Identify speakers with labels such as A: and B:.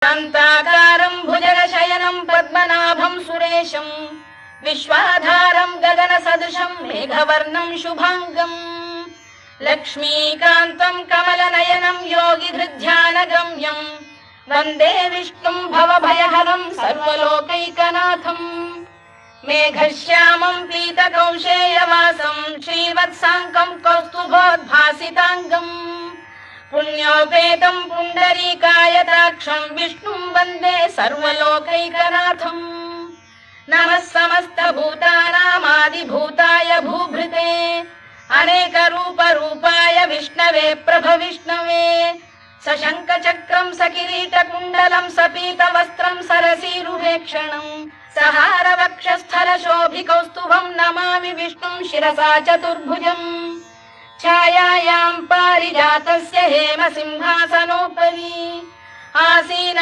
A: शान्ताकारं भुजगशयनं पद्मनाभं सुरेशं विश्वाधारं गगनसदृशं मेघवर्णं शुभांगम् लक्ष्मीकान्तं कमलनयनं योगिधृध्यानगम्यं वन्दे विष्णुं भवभयहरं सर्वलोकैकनाथम् मेघश्यामं पीतकौशेयवासं श्रीवत्साङ्कं कौस्तुभोद्भासिताङ्गम् पुण्योपेतं पुण्डरीकायताक्षं विष्णुं वन्दे सर्वलोकैकनाथम् नमः समस्तभूतानामादिभूताय भूभृते अनेकरूपरूपाय विष्णवे प्रभविष्णवे सशङ्खचक्रं सकिरीटकुण्डलं सपीतवस्त्रं सरसीरुहेक्षणं सहारवक्षस्थलशोभिकौस्तुभं नमामि विष्णुं शिरसा चतुर्भुजम् छायायां पारिजातस्य हेमसिंहासनोपरि आसीन